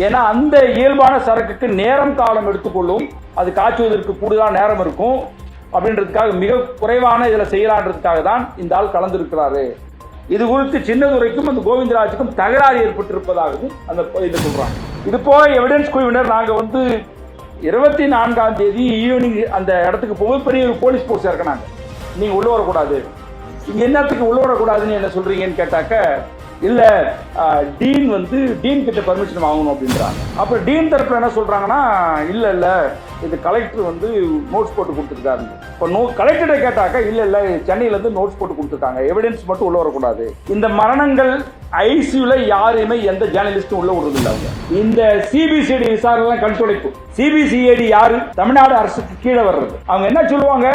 ஏன்னா அந்த இயல்பான சரக்குக்கு நேரம் காலம் எடுத்துக்கொள்ளும், அது காய்ச்சுவதற்கு கூடுதலான நேரம் இருக்கும் அப்படின்றதுக்காக மிக குறைவான இதில் செய்யலான்றதுக்காக தான் இந்த ஆள் கலந்துருக்கிறாரு. இது குறித்து சின்னதுரைக்கும் அந்த கோவிந்தராஜுக்கும் தகராறு ஏற்பட்டிருப்பதாகவும் அந்த இதை சொல்றாங்க. இது போக எவிடன்ஸ் குழுவினர் நாங்கள் 24ஆம் தேதி ஈவினிங் அந்த இடத்துக்கு போகும்போது பெரிய ஒரு போலீஸ் போர்ஸ் இறக்கினாங்க. நீங்கள் உள்ள வரக்கூடாது, இங்கே என்னத்துக்கு உள்ள வரக்கூடாதுன்னு என்ன சொல்றீங்கன்னு கேட்டாக்க, இல்ல டீன் கிட்ட பர்மிஷன் வாங்கணும் அப்படின்றாங்க. அப்புறம் டீன் தரப்புல என்ன சொல்றாங்கன்னா, இல்ல இது கலெக்டர் நோட்ஸ் போட்டு கொடுத்துருக்காரு. இப்போ கலெக்டரை கேட்டாக்க, இல்ல சென்னையில இருந்து நோட்ஸ் போட்டு கொடுத்துருக்காங்க, எவிடன்ஸ் மட்டும் உள்ள வரக்கூடாது. இந்த மரணங்கள் ஐசியூல யாரையுமே எந்த ஜேர்னலிஸ்டும் உள்ள விடுறது இல்லை. அவங்க இந்த சிபிசிஐடி விசாரணை கண்துடைப்பு. சிபிசிஐடி யாரு? தமிழ்நாடு அரசுக்கு கீழே வர்றது. அவங்க என்ன சொல்லுவாங்க,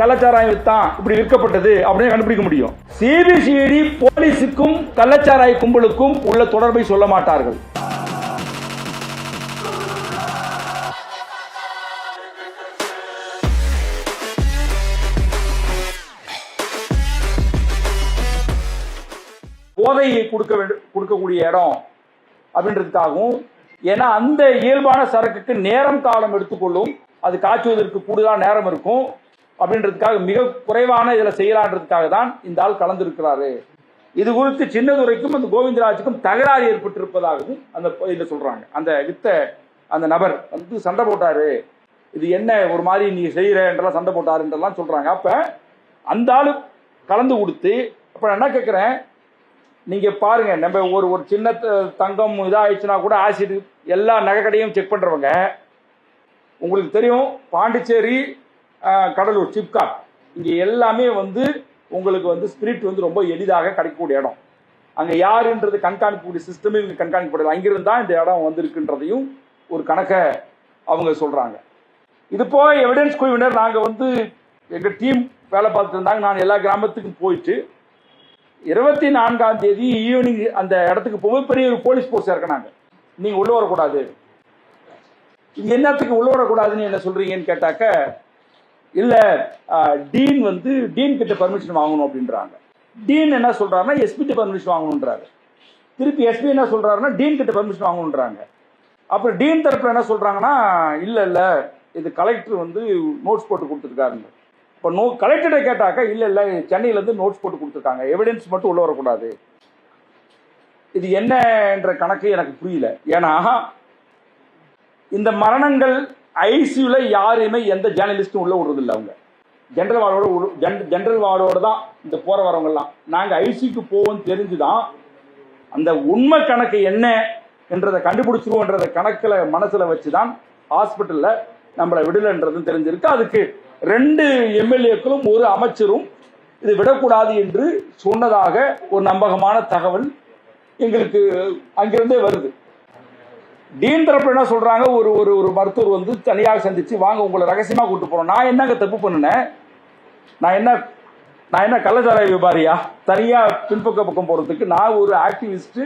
கள்ளச்சாராயம் வித்தான் இப்படி விற்கப்பட்டது அப்படின்னு கண்டுபிடிக்க முடியும். சிபிசிஐடி போலீஸுக்கும் கள்ளச்சாராய கும்பலுக்கும் உள்ள தொடர்பை சொல்ல மாட்டார்கள். போதையை கொடுக்கக்கூடிய இடம் அப்படின்றதுக்காகவும், ஏன்னா அந்த இயல்பான சரக்குக்கு நேரம் காலம் எடுத்துக்கொள்ளும், அது காய்ச்சுவதற்கு கூடுதலான நேரம் இருக்கும் அப்படின்றதுக்காக மிக குறைவான இதில் செய்யலான்றதுக்காக தான் இந்த ஆள் கலந்துருக்கிறாரு. இது குறித்து சின்னதுரைக்கும் அந்த கோவிந்தராஜுக்கும் தகராறு ஏற்பட்டிருப்பதாகவும் அந்த இதை சொல்றாங்க. அந்த நபர் சண்டை போட்டாரு, இது என்ன ஒரு மாதிரி நீ செய்யறன்றலாம் சண்டை போட்டாருன்றலாம் சொல்றாங்க. அப்ப அந்த ஆளு கலந்து கொடுத்து, அப்ப நான் என்ன கேட்கிறேன், நீங்க பாருங்க, நம்ம ஒரு சின்ன தங்கம் இதாகிடுச்சுன்னா கூட ஆசிட் எல்லா நகை கடையும் செக் பண்றவங்க, உங்களுக்கு தெரியும் பாண்டிச்சேரி, கடலூர், சிப்காட், இங்க எல்லாமே உங்களுக்கு ஸ்பிரிட் ரொம்ப எளிதாக கிடைக்கக்கூடிய இடம். அங்க யாருன்றது கண்காணிக்கக்கூடிய சிஸ்டமே இவங்க கண்காணிக்கப்படுது. அங்கிருந்து தான் இந்த இடம் வந்திருக்குன்றதையும் ஒரு கணக்கை அவங்க சொல்றாங்க. இது போக எவிடன்ஸ் குழுவினர் நாங்க எங்க டீம் வேலை பார்த்துட்டு இருந்தாங்க. நான் எல்லா கிராமத்துக்கும் போயிட்டு 24ஆம் தேதி ஈவினிங் அந்த இடத்துக்கு போகும்போது பெரிய ஒரு போலீஸ் போர்ஸ் இறக்கினாங்க. நீங்க உள்ள வரக்கூடாது, இங்க என்னத்துக்கு உள்ள வரக்கூடாதுன்னு என்ன சொல்றீங்கன்னு கேட்டாக்க, இல்ல டீன் கிட்ட பர்மிஷன் வாங்கணும் அப்படின்றாங்க. டீன் என்ன சொல்றாருன்னா எஸ்பி கிட்ட பர்மிஷன் வாங்கணுன்றாரு. திருப்பி எஸ்பி என்ன சொல்றாருன்னா டீன் கிட்ட பர்மிஷன் வாங்கணுன்றாங்க. அப்புறம் டீன் தரப்புல என்ன சொல்றாங்கன்னா, இல்ல இது கலெக்டர் நோட்ஸ் போட்டு கொடுத்துருக்காருங்க. இப்போ கலெக்டரை கேட்டாக்க, இல்ல சென்னையில இருந்து நோட்ஸ் போட்டு கொடுத்துருக்காங்க, எவிடன்ஸ் மட்டும் உள்ள வரக்கூடாது. இது என்னன்ற கணக்கு எனக்கு புரியல. ஏன்னா இந்த மரணங்கள் ஐசியூல யாரையுமே எந்த ஜேர்னலிஸ்டும் உள்ள விடுறது இல்லை. அவங்க ஜெனரல் வார்டோட தான் இந்த போற வரவங்கெல்லாம். நாங்க ஐசியூக்கு போவோம் தெரிஞ்சுதான் அந்த உண்மை கணக்கு என்ன என்றதை கண்டுபிடிச்சிருவோன்றத கணக்கில் மனசுல வச்சுதான் ஹாஸ்பிட்டல்ல நம்மளை விடலன்றதும் தெரிஞ்சிருக்கு. அதுக்கு 2 எம்எல்ஏக்களும் ஒரு அமைச்சரும் இது விடக்கூடாது என்று சொன்னதாக ஒரு நம்பகமான தகவல் எங்களுக்கு அங்கிருந்தே வருது. டீன் தரப்பு என்ன சொல்றாங்க, ஒரு மருத்துவர் தனியாக சந்திச்சு, வாங்க உங்களை ரகசியமா கூட்டு போறோம். நான் என்னங்க தப்பு பண்ணினேன்? நான் என்ன கள்ளச்சாராய வியாபாரியா தனியா பின்பக்கம் போறதுக்கு? நான் ஒரு ஆக்டிவிஸ்ட்.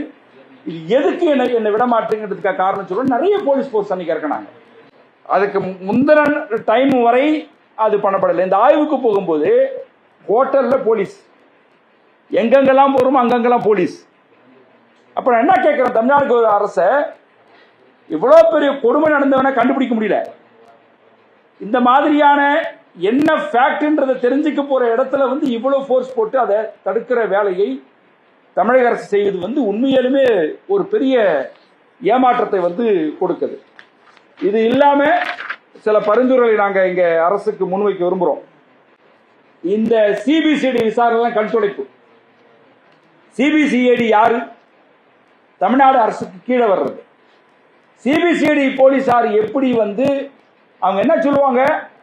இது எதுக்கு என்ன விட மாட்டேங்கிறதுக்காக காரணம் சொல்றேன். நிறைய போலீஸ் போர்ஸ் அன்னைக்கு இறக்கினாங்க. அதுக்கு முந்தின டைம் வரை அது பண்ணப்படலை. இந்த ஆய்வுக்கு போகும்போது ஹோட்டல்ல போலீஸ், எங்கெங்கெல்லாம் போறோமோ அங்கங்கெல்லாம் போலீஸ். அப்ப நான் என்ன கேட்கிறேன், தமிழ்நாடு அரசை இவ்வளவு பெரிய கொடுமை நடந்தவனை கண்டுபிடிக்க முடியல. இந்த மாதிரியான என்ன ஃபேக்ட்ன்றதை தெரிஞ்சுக்க போற இடத்துல இவ்வளவு ஃபோர்ஸ் போட்டு அதை தடுக்கிற வேலையை தமிழக அரசு செய்வது உண்மையிலுமே ஒரு பெரிய ஏமாற்றத்தை கொடுக்குது. இது இல்லாம சில பரிந்துரைகளை நாங்க இங்க அரசுக்கு முன்வைக்க விரும்புறோம். இந்த சிபிசிஐடி விசாரணை கண்துடைப்பு. சிபிசிஐடி யாரு? தமிழ்நாடு அரசுக்கு கீழே வர்றது. சிபிசிஐடி போலீசார் எப்படி அவங்க என்ன சொல்லுவாங்க,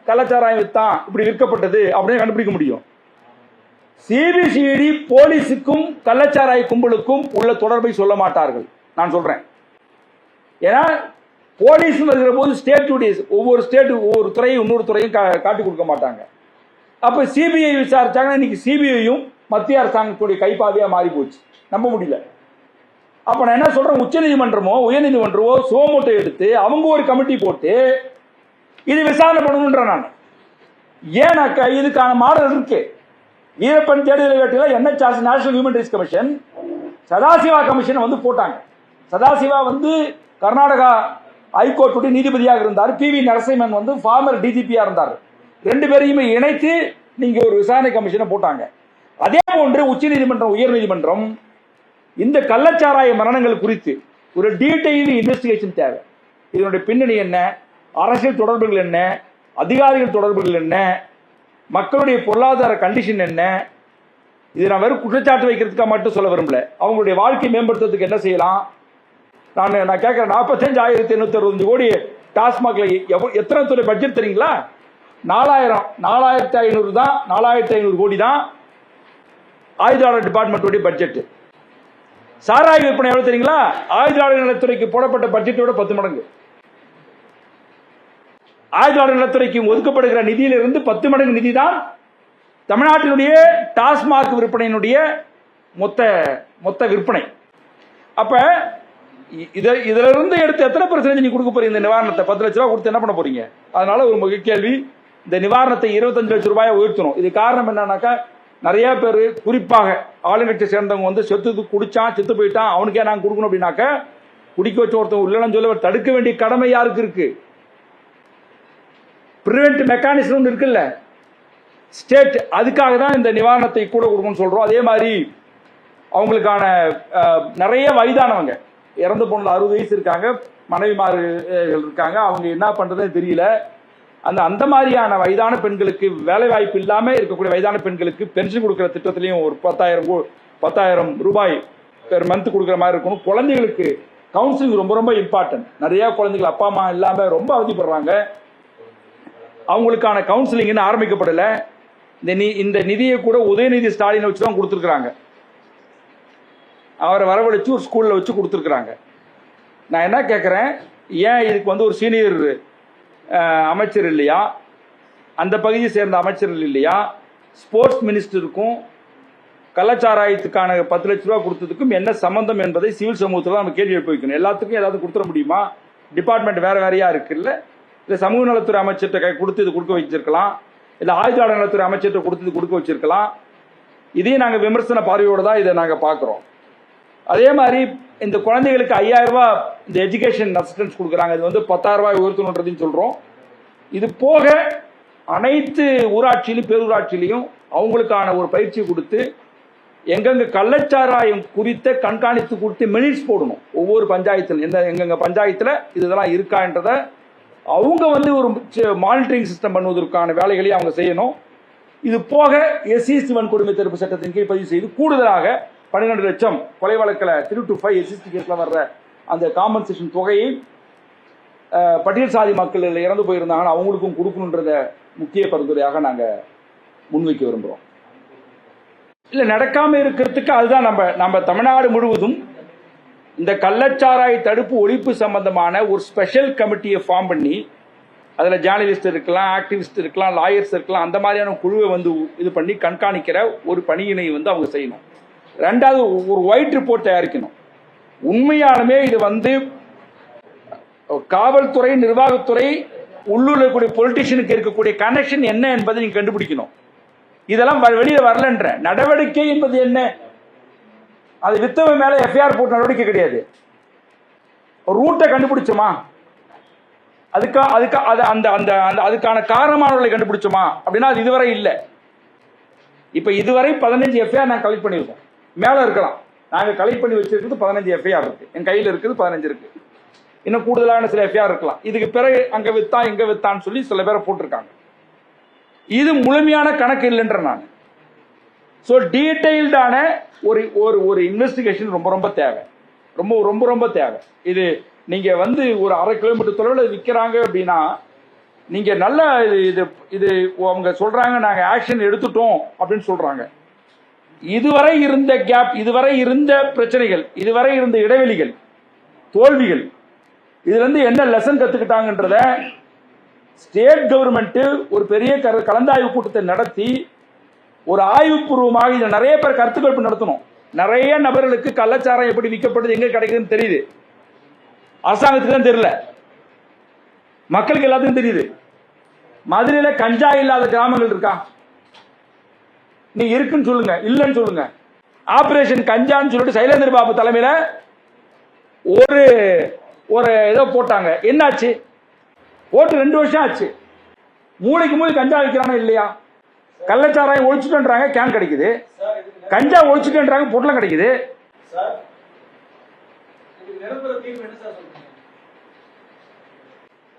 கள்ளச்சாராயம் வித்தான் இப்படி விற்கப்பட்டது அப்படின்னு கண்டுபிடிக்க முடியும். சிபிசிஐடி போலீஸுக்கும் கள்ளச்சாராய கும்பலுக்கும் உள்ள தொடர்பை சொல்ல மாட்டார்கள். நான் சொல்றேன். ஏன்னா போலீஸ் வருகிற போது ஸ்டேட் ஒவ்வொரு துறையும் இன்னொரு துறையும் காட்டி கொடுக்க மாட்டாங்க. அப்ப சிபிஐ விசாரிச்சாங்கன்னா இன்னைக்கு சிபிஐயும் மத்திய அரசாங்கத்துடைய கைப்பாதையா மாறி போச்சு. நம்ப முடியல. அப்ப நான் என்ன சொல்றேன், உச்சநீதிமன்றமோ உயர்நீதிமன்றமோ சோமோட்டோ எடுத்து அவங்க ஒரு கமிட்டி போட்டு இது விசாரணை பண்ணணும்ன்ற. நான் ஏன்னாக்கா இதுக்கான மாடல் இருக்கு. வீரப்பன் தேடுதல் வேட்டையில NHRC national human rights commission, Sadashiva commission போட்டாங்க. சதாசிவா வந்து கர்நாடகா ஹைகோர்ட்டுடைய நீதிபதியாக இருந்தார். PV நரசிம்மன் வந்து ஃபார்மர் டிஜிபியா இருந்தார். ரெண்டு பேரையுமே இணைத்து நீங்க ஒரு விசாரணை கமிஷனை போட்டாங்க. அதே போன்று உச்ச நீதிமன்றம், உயர் நீதிமன்றம் இந்த கள்ளச்சாராய மரணங்கள் குறித்து ஒரு டீடைல்டு இன்வெஸ்டிகேஷன் தேவை. இதனுடைய பின்னணி என்ன, அரசியல் தொடர்புகள் என்ன, அதிகாரிகள் தொடர்புகள் என்ன, மக்களுடைய பொருளாதார கண்டிஷன் என்ன, இது நான் வெறும் குற்றச்சாட்டு வைக்கிறதுக்காக மட்டும் சொல்ல விரும்பல. அவங்களுடைய வாழ்க்கை மேம்படுத்துறதுக்கு என்ன செய்யலாம்? நான் கேட்கிறேன், 45,865 கோடி டாஸ்மாக்ல எத்தனை துறை பட்ஜெட் தெரியுங்களா? 4,500 தான், 4,500 கோடி தான் ஆயுதாளர் டிபார்ட்மெண்ட் பட்ஜெட். சாராய விற்பனை எவ்வளவு தெரியுங்களா? ஆயுதாளர் நலத்துறைக்கு போடப்பட்ட பட்ஜெட்டோட 10 மடங்கு. ஆயுதாளர் நலத்துறைக்கு ஒதுக்கப்படுகிற நிதியிலிருந்து 10 மடங்கு நிதி தான் தமிழ்நாட்டினுடைய டாஸ்மாக் விற்பனையினுடைய மொத்த விற்பனை. அப்ப இதுல இருந்து எடுத்து எத்தனை பெர்சன்டேஜ் நீ கொடுக்க போறீங்க? இந்த நிவாரணத்தை 10 லட்ச ரூபாய் கொடுத்து என்ன பண்ண போறீங்க? அதனால ஒரு முக்கிய கேள்வி, இந்த நிவாரணத்தை 25 லட்சம் ரூபாயை உயர்த்தணும். இது காரணம் என்னன்னாக்கா, நிறைய பேர் குறிப்பாக ஆளுங்கட்சியை சேர்ந்தவங்க வந்து செத்து குடிச்சான், செத்து போயிட்டான், அவனுக்கே நாங்கள் கொடுக்கணும் அப்படின்னாக்க, குடிக்க வச்ச ஒருத்தன் இல்லைன்னு சொல்ல தடுக்க வேண்டிய கடமை யாருக்கு இருக்கு? பிரிவென்ட் மெக்கானிசம் இருக்குல்ல, ஸ்டேட். அதுக்காக தான் இந்த நிவாரணத்தை கூட கொடுக்கணும்னு சொல்றோம். அதே மாதிரி அவங்களுக்கான நிறைய வயதானவங்க இறந்து போன 60 வயசு இருக்காங்க, மனைவிமார்கள் இருக்காங்க, அவங்க என்ன பண்றதுன்னு தெரியல. அந்த மாதிரியான வயதான பெண்களுக்கு, வேலை வாய்ப்பு இல்லாம இருக்கக்கூடிய வயதான பெண்களுக்கு பென்ஷன் கொடுக்கிற திட்டத்திலையும் ஒரு 10,000 ரூபாய் பெர் மந்த் கொடுக்குற மாதிரி இருக்கணும். குழந்தைகளுக்கு கவுன்சிலிங் ரொம்ப ரொம்ப இம்பார்ட்டன்ட். நிறைய குழந்தைகள் அப்பா அம்மா இல்லாம ரொம்ப அவதிப்படுறாங்க. அவங்களுக்கான கவுன்சிலிங் இன்னும் ஆரம்பிக்கப்படல. இந்த நிதியை கூட உதயநிதி ஸ்டாலினை வச்சு தான் கொடுத்துருக்காங்க. அவரை வரவழைச்சு ஒரு ஸ்கூல்ல வச்சு கொடுத்துருக்காங்க. நான் என்ன கேட்கிறேன், ஏன் இதுக்கு வந்து ஒரு சீனியர் அமைச்சர் இல்லையா, அந்த பகுதியை சேர்ந்த அமைச்சர்கள் இல்லையா, ஸ்போர்ட்ஸ் மினிஸ்டருக்கும் கள்ளச்சாராயத்துக்கான 10 லட்ச ரூபாய் கொடுத்ததுக்கும் என்ன சம்பந்தம் என்பதை சிவில் சமூகத்தில் நம்ம கேள்வி எழுப்பி வைக்கணும். எல்லாத்துக்கும் ஏதாவது கொடுத்துட முடியுமா? டிபார்ட்மெண்ட் வேற வேறையா இருக்குல்ல, இல்லை சமூக நலத்துறை அமைச்சர்கிட்ட கொடுத்து இது கொடுக்க வச்சிருக்கலாம், இல்லை ஆயுதாளர் நலத்துறை அமைச்சர்கிட்ட கொடுத்து இது கொடுக்க வச்சிருக்கலாம். இதையும் நாங்கள் விமர்சன பார்வையோடு தான் இதை நாங்கள் பார்க்குறோம். அதே மாதிரி இந்த குழந்தைகளுக்கு 5,000 ரூபாய் இந்த எஜுகேஷன் அசிஸ்டன்ஸ் கொடுக்குறாங்க. இது வந்து 10,000 ரூபாய் உயர்த்தணுன்றதையும் சொல்கிறோம். இது போக அனைத்து ஊராட்சியிலும் பேரூராட்சியிலையும் அவங்களுக்கான ஒரு பயிற்சி கொடுத்து எங்கெங்க கள்ளச்சாராயம் குறித்த கண்காணித்து கொடுத்து மினிட்ஸ் போடணும். ஒவ்வொரு பஞ்சாயத்தில் எங்கெங்க பஞ்சாயத்தில் இதெல்லாம் இருக்கான்றதை அவங்க வந்து ஒரு மானிட்டரிங் சிஸ்டம் பண்ணுவதற்கான வேலைகளையும் அவங்க செய்யணும். இது போக SC வன்கொடுமை தடுப்பு சட்டத்தின் கீழ் பதிவு செய்து கூடுதலாக 12 லட்சம் கொலை வழக்கில் 3 to 5 SC கேஸ்ல வர்ற அந்த காம்பன்சேஷன் தொகையை பட்டியல் சாதி மக்கள் இறந்து போயிருந்தாங்கன்னா அவங்களுக்கும் கொடுக்கணுன்றத முக்கிய பரிந்துரையாக நாங்கள் முன்வைக்க விரும்புகிறோம். இல்லை, நடக்காம இருக்கிறதுக்கு அதுதான் நம்ம தமிழ்நாடு முழுவதும் இந்த கள்ளச்சாராய தடுப்பு ஒழிப்பு சம்பந்தமான ஒரு ஸ்பெஷல் கமிட்டியை ஃபார்ம் பண்ணி அதில் ஜேர்னலிஸ்ட் இருக்கலாம், ஆக்டிவிஸ்ட் இருக்கலாம், லாயர்ஸ் இருக்கலாம், அந்த மாதிரியான குழுவை வந்து இது பண்ணி கண்காணிக்கிற ஒரு பணியினை வந்து அவங்க செய்யணும். ரெண்டாவது, ஒரு ஒயிட் ரிப்போர்ட் தயாரிக்கணும். உண்மையாலுமே இது வந்து காவல்துறை, நிர்வாகத்துறை, உள்ளூர் இருக்கக்கூடிய பொலிட்டிஷியனுக்கு இருக்கக்கூடிய கனெக்ஷன் என்ன என்பதை நீங்க கண்டுபிடிக்கணும். இதெல்லாம் வெளியே வரலன்ற நடவடிக்கை என்பது என்ன? அது வித்தவன் மேல FIR போட்டு நடவடிக்கை கிடையாது. ரூட்டை கண்டுபிடிச்சோமா, அதுக்கான காரணமானவர்களை கண்டுபிடிச்சோமா அப்படின்னா அது இதுவரை இல்லை. இப்ப இதுவரை 15 FIR நாங்கள் கலெக்ட் பண்ணியிருக்கோம். மேல இருக்கலாம், நாங்கள் கலெக்ட் பண்ணி வச்சிருக்கிறது 15 FIR இருக்கு, என் கையில் இருக்குது 15 இருக்கு. இன்னும் கூடுதலான சில FIR இருக்கலாம். இதுக்கு பிறகு அங்க வித்தா இங்க வித்தான்னு சொல்லி சில பேரை போட்டிருக்காங்க. இது முழுமையான கணக்கு இல்லைன்ற நான். ஸோ டீடைல்டான ஒரு இன்வெஸ்டிகேஷன் ரொம்ப ரொம்ப தேவை, ரொம்ப தேவை. இது நீங்க வந்து ஒரு 1/2 கிலோமீட்டர் தொலைவில் விற்கிறாங்க அப்படின்னா நீங்க நல்ல இது அவங்க சொல்றாங்க நாங்க ஆக்ஷன் எடுத்துட்டோம் அப்படின்னு சொல்றாங்க. இதுவரை இருந்த கேப், இதுவரை இருந்த பிரச்சனைகள், இதுவரை இருந்த இடைவெளிகள், தோல்விகள், இதுல இருந்து என்ன லெசன் கத்துக்கிட்டாங்கன்றத ஸ்டேட் கவர்மெண்ட் ஒரு பெரிய கலந்தாய்வு கூட்டத்தை நடத்தி ஒரு ஆய்வுபூர்வமாக இதில் நிறைய பேர் கருத்துக்கள் நடத்தணும். நிறைய நபர்களுக்கு கள்ளச்சாரம் எப்படி விற்கப்படுது, எங்க கிடைக்குதுன்னு தெரியுது. அரசாங்கத்துக்கு தான் தெரியல, மக்களுக்கு எல்லாத்துக்கும் தெரியுது. மதுரையில கஞ்சா இல்லாத கிராமங்கள் இருக்கா? நீ இருக்குன்னு சொல்லுங்க, இல்லைன்னு சொல்லுங்க. ஆபரேஷன் கஞ்சான்னு சொல்லிட்டு சைலேந்திர பாபு தலைமையில ஒரு ஒரு ஏதோ போட்டாங்க, என்னாச்சு? போட்டு 2 வருஷம் ஆச்சு. மூளைக்கு மூளை கஞ்சா விற்கிறானா இல்லையா? கள்ளச்சாராயம் ஒழிச்சுட்டுன்றாங்க, கேன் கிடைக்குது. கஞ்சா ஒழிச்சுட்டுன்றாங்க, பொட்டலம் கிடைக்குது.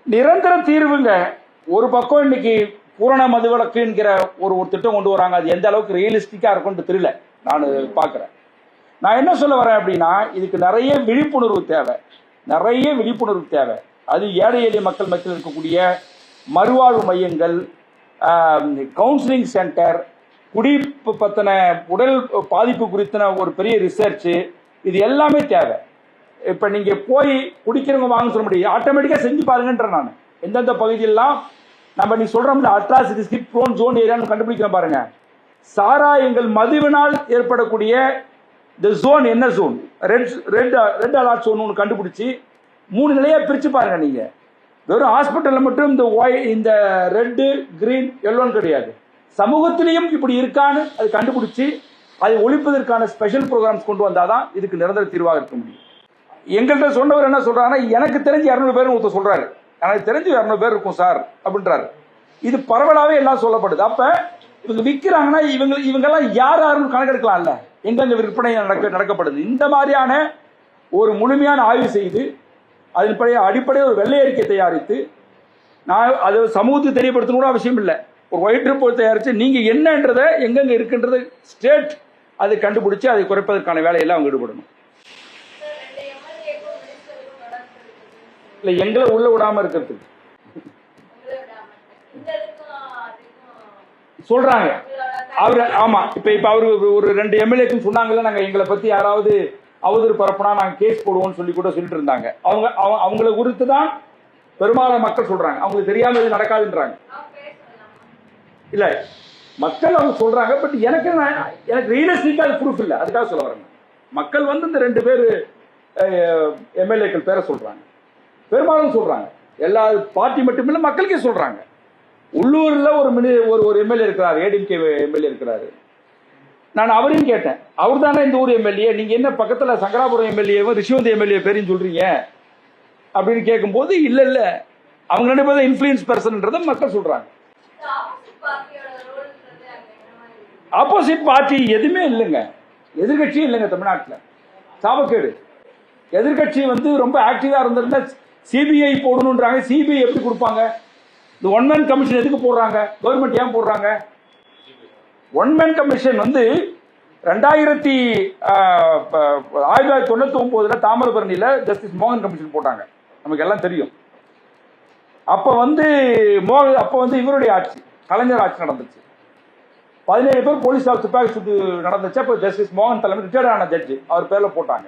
நிரந்தர தீர்வுங்க. ஒரு பக்கம் இன்னைக்கு பூரண மதுவிலக்கு என்கிற ஒரு திட்டம் கொண்டு வராங்க. அது எந்த அளவுக்கு ரியலிஸ்டிக்கா இருக்கும்னு தெரியல, நான் பார்க்கிறேன். நான் என்ன சொல்ல வரேன் அப்படின்னா, இதுக்கு நிறைய விழிப்புணர்வு தேவை, நிறைய விழிப்புணர்வு தேவை. அது ஏழை எளிய மக்கள் மத்தியில் இருக்கக்கூடிய மறுவாழ்வு மையங்கள், கவுன்சிலிங் சென்டர், குடிப்பு பத்தின உடல் பாதிப்பு குறித்த ஒரு பெரிய ரிசர்ச்சு, இது எல்லாமே தேவை. இப்போ நீங்கள் போய் குடிக்கிறவங்க வாங்க சொல்ல முடியும், ஆட்டோமேட்டிக்காக செஞ்சு பாருங்கன்ற. நான் எந்தெந்த பகுதியெல்லாம் நம்ம நீ சொல்கிறோம்ல அட்ராசிட்டி ப்ரோன் ஜோன் ஏரியான்னு கண்டுபிடிக்கிறோம் பாருங்க. சாராயங்கள் மதுவினால் ஏற்படக்கூடிய இந்த ஜோன் என்ன ஜோன், ரெட் அலர்ட் ஜோன் ஒன்று கண்டுபிடிச்சி 3 நிலையா பிரித்து பாருங்க. நீங்கள் வெறும் ஹாஸ்பிட்டலில் மட்டும் இந்த ரெட்டு கிரீன் எல்லோன்னு கிடையாது, சமூகத்திலையும் இப்படி இருக்கான்னு அது கண்டுபிடிச்சி அதை ஒழிப்பதற்கான ஸ்பெஷல் ப்ரோக்ராம்ஸ் கொண்டு வந்தாதான் இதுக்கு நிரந்தர தீர்வாக இருக்க முடியும். எங்கள்கிட்ட சொன்னவர் என்ன சொல்றாருன்னா, எனக்கு தெரிஞ்சு 200 பேர் ஒருத்தர் சொல்றாரு, எனக்கு தெரிஞ்சு 200 பேர் இருக்கும் சார் அப்படின்றாரு. இது பரவலாவே எல்லாம் சொல்லப்படுது. அப்ப இவங்க விற்கிறாங்கன்னா இவங்கெல்லாம் யாருன்னு கணக்கெடுக்கலாம்ல, எங்கெங்க விற்பனை நடக்கப்படுது. இந்த மாதிரியான ஒரு முழுமையான ஆய்வு செய்து அதன் அடிப்படையில் ஒரு வெள்ளை அறிக்கை தயாரித்து, நான் அது சமூகத்துக்கு தெரியப்படுத்தணும் கூட அவசியம் இல்லை, ஒரு ஒயிட் ரிப்போர்ட் தயாரித்து நீங்க என்னன்றதை எங்கெங்க இருக்குன்றது ஸ்டேட் அதை கண்டுபிடிச்சு அதை குறைப்பதற்கான வேலையெல்லாம் அவங்க ஈடுபடணும். இல்லை, எங்களை உள்ள விடாம இருக்கிறதுக்கு சொல்றாங்க அவரு. ஆமா, இப்ப அவரு ஒரு 2 எம்எல்ஏக்கும் சொன்னாங்கல்ல, நாங்க எங்களை பத்தி யாராவது அவதூறு பரப்புனா நாங்க கேஸ் போடுவோம்னு சொல்லிட்டு இருந்தாங்க. அவங்களை குறித்து தான் பெரும்பாலான மக்கள் சொல்றாங்க, அவங்களுக்கு தெரியாம இது நடக்காதுன்றாங்க. இல்ல, மக்கள் அவங்க சொல்றாங்க. பட் எனக்கு ரியலிஸ்டிக்கா அது ப்ரூஃப் இல்லை, அதுக்காக சொல்ல வரேன். மக்கள் இந்த 2 பேர் எம்எல்ஏக்கள் பேரை சொல்றாங்க, பெரும்பாலும் சொல்றாங்க. எல்லா பார்ட்டி மட்டும் இல்லை, மக்களுக்கே சொல்றாங்க. உள்ளூர்ல ஒரு எம்எல்ஏ இருக்கிறார், ஏடிஎம்கே எம்எல்ஏ இருக்கிறாரு. நான் அவரையும் கேட்டேன், அவர் தானே இந்த ஊர் எம்எல்ஏ, நீங்க என்ன பக்கத்துல சங்கராபுரம் எம்எல்ஏவும் ரிஷிவந்த் எம்எல்ஏ பேரையும் சொல்றீங்க அப்படின்னு கேட்கும்போது, இல்ல இல்ல அவங்க 2 பேரும் இன்ஃபுளுன்ஸ் பர்சன்ன்றதை மக்கள் சொல்றாங்க. ஆப்போசிட் பார்ட்டி எதுவுமே இல்லைங்க, எதிர்கட்சியும் இல்லைங்க தமிழ்நாட்டில். சாபக்கேடு. எதிர்கட்சி ரொம்ப ஆக்டிவா இருந்திருந்தா சிபிஐ போடணுன்றாங்க. சிபிஐ எப்படி கொடுப்பாங்க? இந்த ஒன் மேன் கமிஷன் எதுக்கு போடுறாங்க? கவர்மெண்ட் ஏன் போடுறாங்க? ஒன் மேன் கமிஷன் 1999 தாமிரபரணியில ஜஸ்டிஸ் மோகன் கமிஷன் போட்டாங்க, நமக்கு எல்லாம் தெரியும். அப்ப இவருடைய ஆட்சி, கலைஞர் ஆட்சி நடந்துச்சு. 17 பேர் போலீஸ் துப்பாக்கி சுட்டு நடந்துச்சு. அப்ப ஜஸ்டிஸ் மோகன் தலைமை ரிட்டையர்ட் ஆன ஜட்ஜி அவர் பேர்ல போட்டாங்க.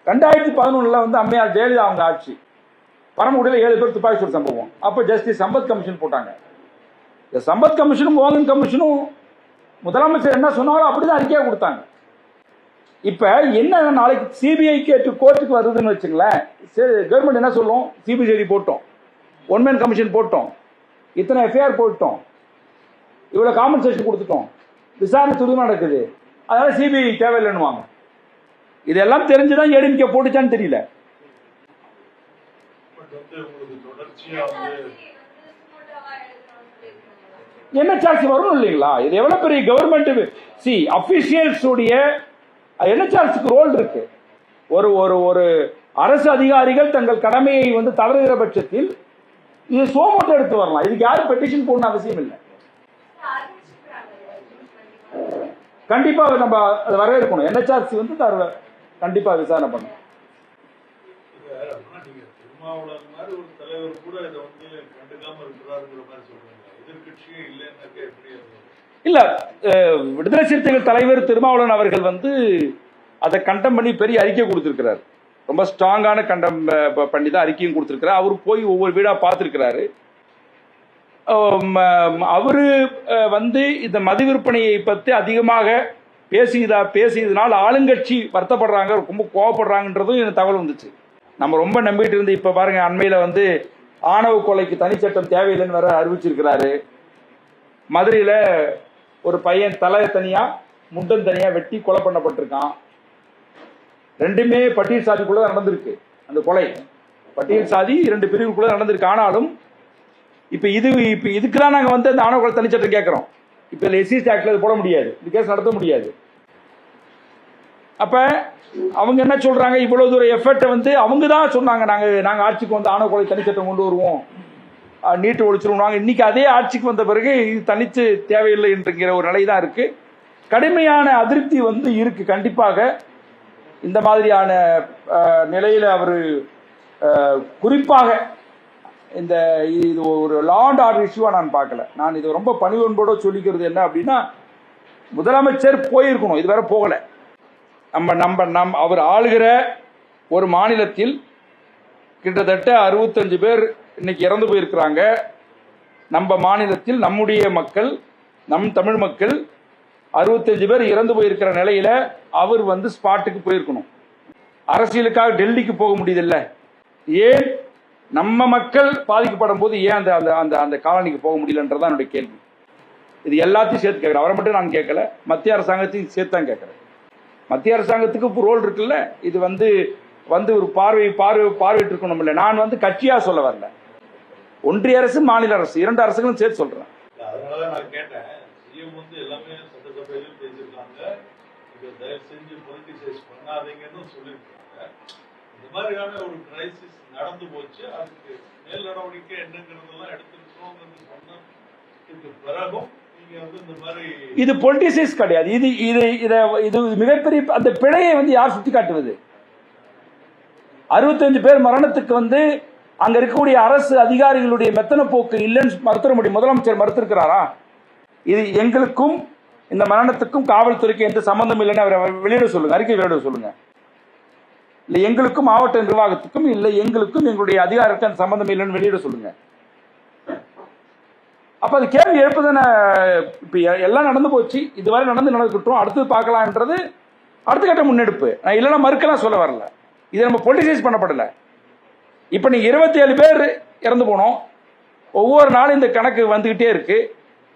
2011 அம்மையார் ஜெயலலிதா அவங்க ஆட்சி, பரமக்குடியில் 7 பேர் துப்பாக்கி சூடு சம்பவம். அப்ப ஜஸ்டிஸ் சம்பத் கமிஷன் போட்டாங்க. இந்த சம்பத் கமிஷனும் மோகன் கமிஷனும் முதலமைச்சர் என்ன சொன்னாலும் அப்படிதான் அறிக்கையா கொடுத்தாங்க. இப்ப என்ன, நாளைக்கு சிபிஐ கேட்டு கோர்ட்டுக்கு வருதுன்னு வச்சுங்களேன், கவர்மெண்ட் என்ன சொல்லும்? சிபிசிஐடி போட்டோம், ஒன் மேன் கமிஷன் போட்டோம், இத்தனை எஃப்ஐஆர் போட்டோம், இவ்வளவு காம்பன்சேஷன் கொடுத்துட்டோம், விசாரணை துரிதமா நடக்குது, அதனால சிபிஐ தேவையில்லைன்னு. இதெல்லாம் தெரிஞ்சுதான் ஏடிஎம்கே போட்டுச்சான்னு தெரியல. என்ன சார்ஜ் வரும் இல்லைங்களா? இது எவ்வளவு பெரிய கவர்மெண்ட். அபிஷியல்ஸ் உடைய என்ன சார்ஜுக்கு ரோல் இருக்கு. ஒரு அரசு அதிகாரிகள் தங்கள் கடமையை தவறுகிற பட்சத்தில் இது சோமோட்டோ எடுத்து வரலாம். இதுக்கு யாரும் பெட்டிஷன் போடணும் அவசியம் இல்லை. கண்டிப்பா நம்ம அதை வரவேற்கணும். என்ஹெச்ஆர்சி கண்டிப்பா விசாரணை பண்ணும். இல்ல, விடுதலை சிறுத்தைகள் தலைவர் திருமாவளவன் அவர்கள் அதை கண்டம் பண்ணி பெரிய அறிக்கை கொடுத்திருக்கிறார். ரொம்ப ஸ்ட்ராங்கான கண்டம் பண்ணி தான் அறிக்கையும் கொடுத்திருக்கிறார். அவரு போய் ஒவ்வொரு வீடா பார்த்திருக்கிறாரு. அவரு இந்த மது விற்பனையை பற்றி அதிகமாக பேசியதுனால ஆளுங்கட்சி வருத்தப்படுறாங்க, ரொம்ப கோவப்படுறாங்கன்றதும் எனக்கு தகவல் வந்துச்சு. நம்ம ரொம்ப நம்பிட்டு இருந்து இப்ப பாருங்க, அண்மையில ஆணவ கொலைக்கு தனிச்சட்டம் தேவையில்லைன்னு வேற அறிவிச்சிருக்கிறாரு. மதுரையில ஒரு பையன் தலை தனியா முண்டன் தனியா வெட்டி கொலை பண்ணப்பட்டிருக்கான். 2மே பட்டியல் சாதிக்குள்ள நடந்திருக்கு. இந்த கொலை பட்டியல் சாதி 2 பிரிவுக்குள்ள நடந்திருக்கு. ஆனாலும் இப்ப இதுக்குதான் நாங்க வந்து அந்த ஆணவ கொலை தனிச்சட்டம் கேட்கிறோம். இப்ப SC ஆக்ட்ல போட முடியாது, இந்த கேஸ் நடத்த முடியாது. அப்ப அவங்க என்ன சொல்றாங்க, இவ்வளவு தூரம் எஃபர்ட்டை வந்து அவங்க தான் சொன்னாங்க, நாங்க ஆட்சிக்கு வந்து ஆணவ கொலை தனிச்சட்டம் கொண்டு வருவோம், நீட்டு ஒழிச்சிருவாங்க. இன்னைக்கு அதே ஆட்சிக்கு வந்த பிறகு இது தனிச்சு தேவையில்லை என்கிற ஒரு நிலை தான் இருக்கு. கடுமையான அதிருப்தி வந்து இருக்கு. கண்டிப்பாக இந்த மாதிரியான நிலையில அவரு குறிப்பாக இது ஒரு லா அண்ட் ஆர்டர் இஷ்யூவா நான் பார்க்கல. நான் இது ரொம்ப பணிவன்போட சொல்லிக்கிறது என்ன அப்படின்னா, முதலமைச்சர் போயிருக்கணும், இது வேற போகல. அவர் ஆளுகிற ஒரு மாநிலத்தில் கிட்டத்தட்ட 65 பேர் இன்னைக்கு இறந்து போயிருக்கிறாங்க. நம்ம மாநிலத்தில் நம்முடைய மக்கள், நம் தமிழ் மக்கள் 65 பேர் இறந்து போயிருக்கிற நிலையில அவர் வந்து ஸ்பாட்டுக்கு போயிருக்கணும். அரசியலுக்காக டெல்லிக்கு போக முடியுதில்ல. ஏன் நம்ம மக்கள் பாதிக்கப்படும் போது ஏன் அந்த அந்த அந்த காலனிக்கு போக முடியலன்றதான் என்னுடைய கேள்வி. இது எல்லாத்தையும் சேர்த்து கேட்கிறேன். அவரை மட்டும் நான் கேட்கல, மத்திய அரசாங்கத்தையும் சேர்த்து தான் கேட்கிறேன். மத்திய அரசாங்கத்துக்கு ரோல் இருக்குல்ல, இது வந்து ஒரு பார்வையிட்டு இருக்கணும். இல்லை, நான் வந்து கட்சியா சொல்ல வரல, ஒன்றிய அரசு மாநில அரசு 2 அரசுகளும் சேர்த்து சொல்றேன். அதனால நான் கேட்டேன், சிஎம் வந்து எல்லாமே சட்டசபையிலும் பேசியிருக்காங்க, தயவு செஞ்சு பொலிட்டிசைஸ் பண்ணாதீங்கன்னு சொல்லியிருக்காங்க. இந்த மாதிரியான ஒரு கிரைசிஸ் நடந்து போச்சு, அதுக்கு மேல் நடவடிக்கை என்னங்கிறதெல்லாம் எடுத்துருக்கோங்கிறது சொன்னதுக்கு பிறகும் இது பொலிட்டிசைஸ் கிடையாது. இது மிகப்பெரிய அந்த பிழையை வந்து யார் சுட்டி காட்டுவது? 65 பேர் மரணத்துக்கு வந்து அங்க இருக்கக்கூடிய அரசு அதிகாரிகளுடைய மெத்தன போக்கு இல்லைன்னு மறுத்துற முடியும். முதலமைச்சர் மறுத்திருக்கிறாரா? இது எங்களுக்கும் இந்த மரணத்துக்கும் காவல்துறைக்கு எந்த சம்பந்தம் இல்லைன்னு அவரை வெளியிட சொல்லுங்க, அறிக்கை வெளியிட சொல்லுங்க. இல்லை எங்களுக்கும் மாவட்ட நிர்வாகத்துக்கும் இல்லை எங்களுக்கும் எங்களுடைய அதிகாரத்துக்கு அந்த சம்பந்தம் இல்லைன்னு வெளியிட சொல்லுங்க. அப்ப அது கேள்வி எழுப்புதானே. இப்ப எல்லாம் நடந்து போச்சு, இதுவரை நடந்துட்டோம், அடுத்தது பார்க்கலாம்ன்றது அடுத்த கட்ட முன்னெடுப்பு. நான் இல்லைன்னா மறுக்கலாம் சொல்ல வரல. இது நம்ம பொலிட்டிசைஸ் பண்ணப்படல. இப்ப நீங்க 27 பேர் இறந்து போனோம், ஒவ்வொரு நாளும் இந்த கணக்கு வந்துகிட்டே இருக்கு.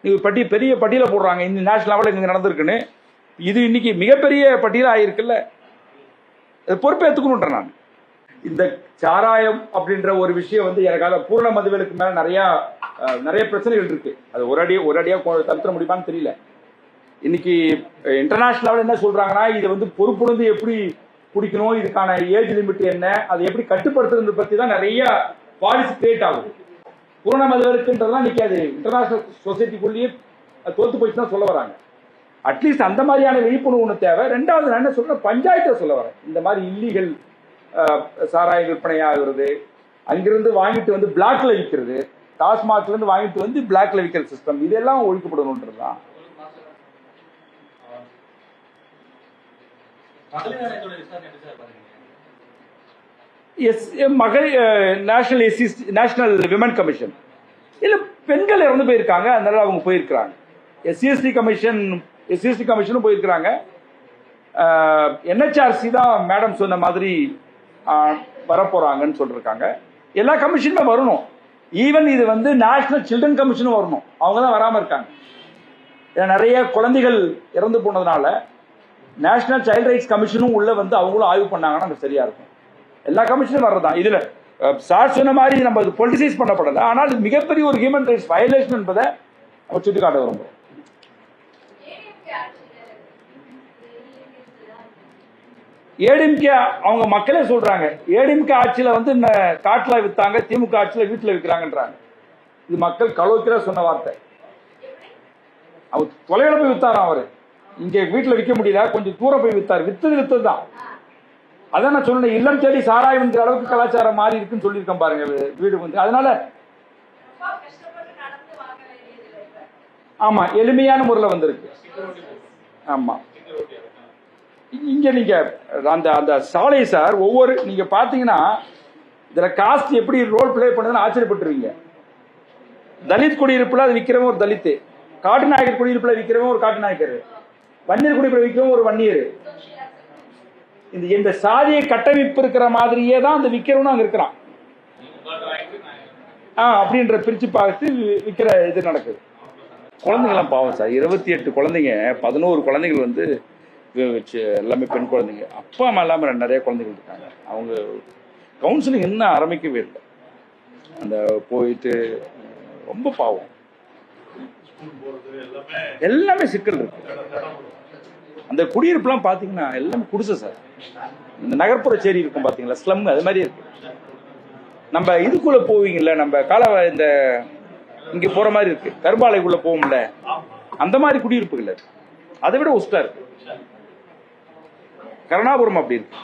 நீங்க பெரிய பட்டியல போடுறாங்க, இந்த நேஷனல் லெவலில் இங்க நடந்திருக்குன்னு. இது இன்னைக்கு மிகப்பெரிய பட்டியல் ஆகிருக்குல்ல, பொறுப்பேற்றுக்கணுன்ற நான். இந்த சாராயம் அப்படின்ற ஒரு விஷயம் வந்து எனக்காக பூர்ண மதுவிலக்கு மேல நிறைய பிரச்சனைகள் இருக்கு. அது ஒரடியா தடுத்துட முடியுமான்னு தெரியல. இன்னைக்கு இன்டர்நேஷனல் என்ன சொல்றாங்கன்னா, இதை வந்து பொறுப்புணர்ந்து எப்படி குடிக்கணும், இதுக்கான ஏஜ் லிமிட் என்ன, அதை எப்படி கட்டுப்படுத்துறது பத்தி தான் நிறைய பாலிசி கிரியேட் ஆகுது. பூர்ண மதுவிலக்குன்றதுலாம் நிக்காது, இன்டர்நேஷனல் சொசைட்டிக்குள்ளேயே தோத்து போயிட்டு தான் சொல்ல வராங்க. அட்லீஸ்ட் அந்த மாதிரியான விழிப்புணர்வு ஒன்று தேவை. ரெண்டாவது நான் என்ன சொல்றேன், பஞ்சாயத்தை சொல்ல வரேன். இந்த மாதிரி இல்லீகல் சாராய விற்பனை ஆகுறது, அங்கிருந்து வாங்கிட்டு வந்து பிளாக்ல விற்கிறது, டாஸ்மாக்ல இருந்து வாங்கிட்டு வந்து பிளாக்ல விற்கிற சிஸ்டம், இதெல்லாம் ஒழிக்கப்படணும்ன்றதுதான். நேஷனல் விமன் கமிஷன் இல்ல பெண்கள் இறந்து போயிருக்காங்க, அதனால அவங்க போயிருக்கிறாங்க. எஸ்சிஎஸ்டி கமிஷனும் போயிருக்கிறாங்க. NHRC தான் மேடம் சொன்ன மாதிரி வரப்போறாங்கன்னு சொல்லிருக்காங்க. எல்லா கமிஷனுமே வரணும். ஈவன் இது வந்து நேஷனல் சில்ட்ரன் கமிஷனும் வரணும், அவங்க தான் வராம இருக்காங்க. நிறைய குழந்தைகள் இறந்து போனதுனால நேஷனல் சைல்ட் ரைட்ஸ் கமிஷனும் உள்ள வந்து அவங்களும் ஆய்வு பண்ணாங்கன்னா சரியா இருக்கும். எல்லா கமிஷனும் வர்றதுதான். இதுல சார் சொன்ன மாதிரி நம்ம பொலிட்டிசைஸ் பண்ணப்படல, ஆனால் இது மிகப்பெரிய ஒரு ஹியூமன் ரைட்ஸ் வயலேஷன் என்பதை நம்ம சுட்டிக்காட்ட விரும்புறோம். ஏடிஎம்கே அவங்க மக்களே சொல்றாங்க, ஏடிஎம்கே ஆட்சியில வந்து காட்டுல வித்தாங்க, திமுக ஆட்சியில வீட்டுல விற்கிறாங்கன்றாங்க. இது மக்கள் கலோக்கிற சொன்ன வார்த்தை. அவர் தொலைவில் போய் வித்தாராம், அவரு இங்க வீட்டுல விற்க முடியல, கொஞ்சம் தூரம் போய் வித்தாரு. வித்ததுதான். அதான் நான் சொன்னேன், இல்லம் தேடி சாராயம் அளவுக்கு கலாச்சாரம் மாறி இருக்குன்னு சொல்லியிருக்கேன் பாருங்க. வீடு வந்து அதனால ஆமா எளிமையான முறையில் வந்திருக்கு. ஆமா இங்க நீங்க அந்த சாலை சார் ஒவ்வொரு நீங்க பாத்தீங்கன்னா இதுல காஸ்ட் எப்படி ரோல் பிளே பண்ணுதுன்னு ஆச்சரியப்பட்டுருவீங்க. தலித் குடியிருப்புல அது விற்கிறவன் ஒரு தலித்து, காட்டு நாயக்கர் குடியிருப்புல விற்கிறவன் ஒரு காட்டு நாயக்கர், வன்னியர் குடியிருப்புல விற்கிறவன் ஒரு வன்னியர். இந்த சாதிய கட்டமைப்பு இருக்கிற மாதிரியே தான் அந்த விற்கிறவனும் அங்க இருக்கிறான். அப்படின்ற பிரிச்சு பார்த்து விற்கிற இது நடக்குது. குழந்தைங்களாம் பாவம் சார், 28 குழந்தைங்க, 11 குழந்தைகள் வந்து எல்லாமே பெண் குழந்தைங்க. அப்பா அம்மா இல்லாமல் நிறைய குழந்தைகள் இருக்காங்க. அவங்க கவுன்சிலிங் இன்னும் ஆரம்பிக்கவே இல்லை. அந்த போயிட்டு ரொம்ப பாவம், ஸ்கூல் போறது எல்லாமே எல்லாமே சிக்கல் இருக்கு. அந்த குடியிருப்புலாம் பார்த்தீங்கன்னா எல்லாமே குடிசை சார். இந்த நகர்ப்புற சேரி இருக்கும் பார்த்தீங்களா, ஸ்லம், அது மாதிரி இருக்கு. நம்ம இதுக்குள்ள போவீங்கல்ல, நம்ம இந்த இங்க போற மாதிரி இருக்கு, கரும்பாலைக்குள்ள போவோம்ல, அந்த மாதிரி குடியிருப்புகள் இருக்கு. அதை விட ஒஸ்டா இருக்கு. கருணாபுரம் அப்படி இருக்கு.